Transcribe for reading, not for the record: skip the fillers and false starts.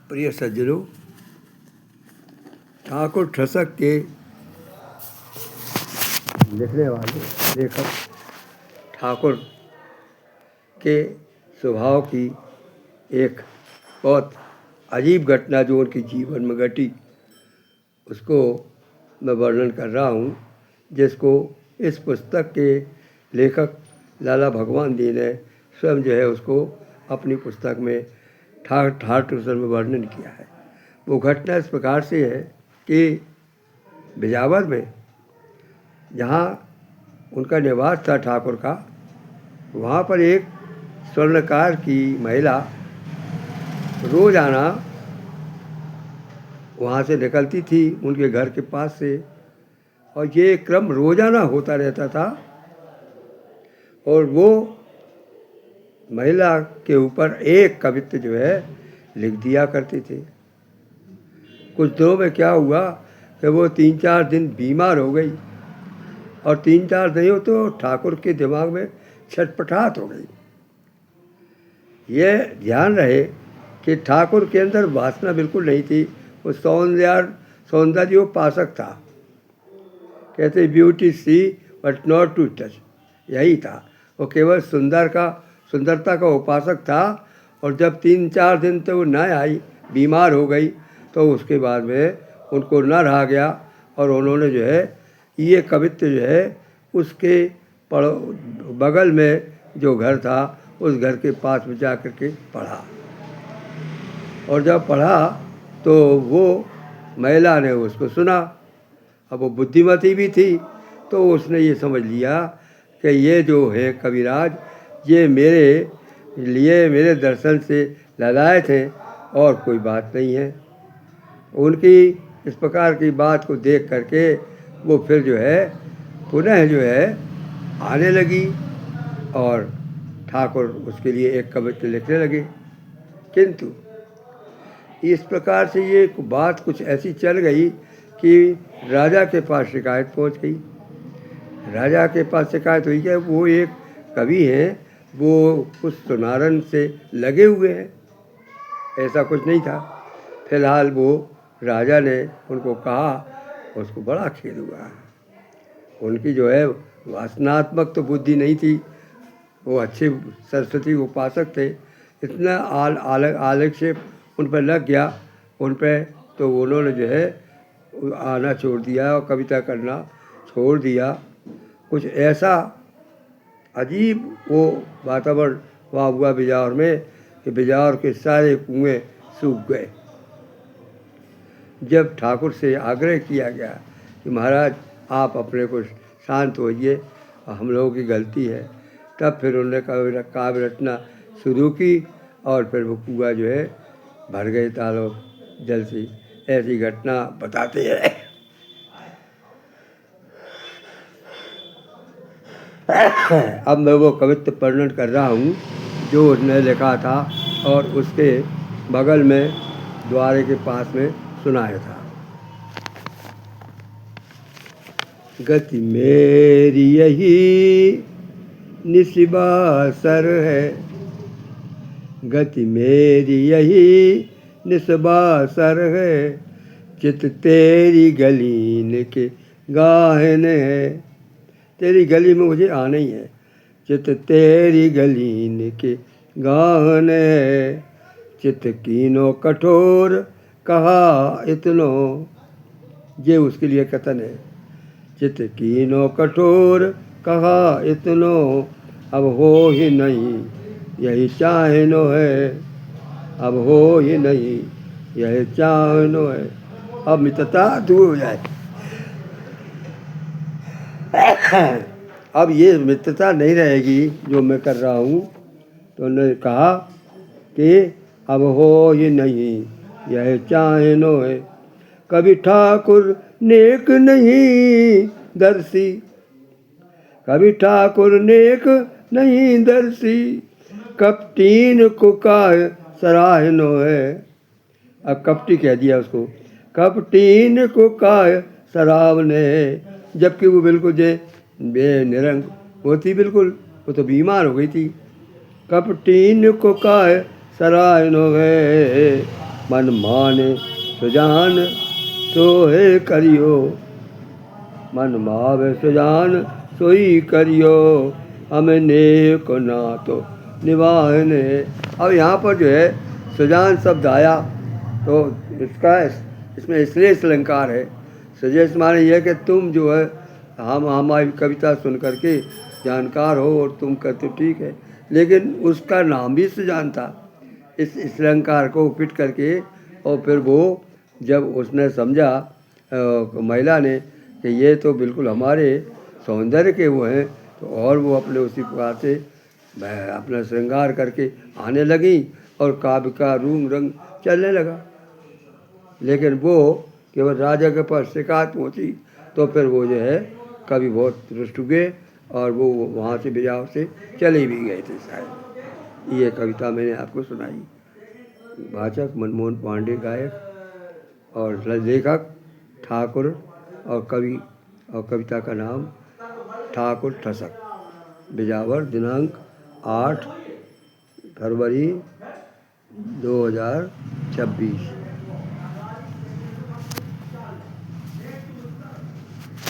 प्रिय सज्जनों, ठाकुर ठसक के लिखने वाले लेखक ठाकुर के स्वभाव की एक बहुत अजीब घटना जो उनके जीवन में घटी, उसको मैं वर्णन कर रहा हूँ, जिसको इस पुस्तक के लेखक लाला भगवान दी ने स्वयं जो है उसको अपनी पुस्तक में ठाकुर में वर्णन किया है। वो घटना इस प्रकार से है कि बिजावर में जहाँ उनका निवास था ठाकुर का, वहाँ पर एक स्वर्णकार की महिला रोज़ाना वहाँ से निकलती थी उनके घर के पास से, और ये क्रम रोज़ाना होता रहता था। और वो महिला के ऊपर एक कवित्व जो है लिख दिया करते थे। कुछ दिनों में क्या हुआ कि वो 3-4 दिन बीमार हो गई, और 3-4 दिन तो ठाकुर के दिमाग में छटपटाहट हो गई। ये ध्यान रहे कि ठाकुर के अंदर वासना बिल्कुल नहीं थी, वो सौंदर्योपासक था। कहते beauty see but not to touch, यही था। वो केवल सुंदरता का उपासक था। और जब 3-4 दिन तो वो न आई, बीमार हो गई, तो उसके बाद में उनको न रहा गया, और उन्होंने जो है ये कवित्व जो है उसके बगल में जो घर था उस घर के पास में जा कर के पढ़ा। और जब पढ़ा तो वो महिला ने उसको सुना। अब वो बुद्धिमती भी थी, तो उसने ये समझ लिया कि ये जो है कविराज, ये मेरे लिए मेरे दर्शन से ललाए थे और कोई बात नहीं है। उनकी इस प्रकार की बात को देख करके वो फिर जो है पुनः जो है आने लगी, और ठाकुर उसके लिए एक कविता लिखने लगे। किंतु इस प्रकार से ये बात कुछ ऐसी चल गई कि राजा के पास शिकायत पहुंच गई। राजा के पास शिकायत हुई कि वो एक कवि हैं, वो कुछ सुनारन से लगे हुए हैं। ऐसा कुछ नहीं था। फिलहाल वो राजा ने उनको कहा, उसको बड़ा खेद हुआ। उनकी जो है वासनात्मक तो बुद्धि नहीं थी, वो अच्छे सरस्वती उपासक थे। इतना आलक्षेप उन पर लग गया उन पर, तो उन्होंने जो है आना छोड़ दिया और कविता करना छोड़ दिया। कुछ ऐसा अजीब वो वातावरण वहाँ हुआ बिजावर में कि बिजावर के सारे कुएं सूख गए। जब ठाकुर से आग्रह किया गया कि महाराज आप अपने को शांत होइए, हम लोगों की गलती है, तब फिर उन्होंने काव्य रचना शुरू की, और फिर वो कुआं जो है भर गए तालाब जल से। ऐसी घटना बताते हैं। अब मैं वो कवित्व वर्णन कर रहा हूँ जो उसने लिखा था, और उसके बगल में द्वारे के पास में सुनाया था। गति मेरी यही निस्बासर है, गति मेरी यही निस्बासर है, चित तेरी गली के गाहन है। तेरी गली में मुझे आना ही है। चित तेरी गली के गाहन है, चित कीनो कठोर कहा इतनो। ये उसके लिए कथन है। चित कीनो कठोर कहा इतनो, अब हो ही नहीं यही चाहनो है, अब हो ही नहीं यही चाहनो है। अब मित्रता दूर हो जाए। अब ये मित्रता नहीं रहेगी जो मैं कर रहा हूँ। तो उन्होंने कहा कि अब हो ही नहीं यह चाहनो है। कभी ठाकुर नेक नहीं दर्शी, कभी ठाकुर नेक नहीं दर्शी, कपटीन को का सराहनो है। अब कपटी कह दिया उसको, कपटीन को का सराहने है। जबकि वो बिल्कुल जे निरंग होती, बिल्कुल वो तो बीमार हो गई थी। कपटीन को का सराहनो है, मन माने सुजान सोहे करियो, मन भावे सुजान सोई करियो, हमें नेक नातो निभाने। अब यहाँ पर जो है सुजान शब्द आया तो इसका इसमें इसलिए इस अलंकार है। सजेश माने यह कि तुम जो है हम हमारी कविता सुन करके जानकार हो और तुम कहते हो ठीक है, लेकिन उसका नाम भी सुजान था। इस अलंकार को फिट करके और फिर वो जब उसने समझा महिला ने कि ये तो बिल्कुल हमारे सौंदर्य के वो हैं, तो और वो अपने उसी प्रकार से अपना श्रृंगार करके आने लगी और काव्य का रूम रंग चलने लगा। लेकिन वो केवल राजा के पास शिकायत पहुँची तो फिर वो जो है कवि बहुत रुष्ट हुए और वो वहाँ से बिजाव से चले भी गए थे शायद। ये कविता मैंने आपको सुनाई। वाचक मनमोहन पांडे गायक और लेखक ठाकुर और कवि और कविता का नाम ठाकुर ठसक। बिजावर दिनांक 8 फरवरी 2026।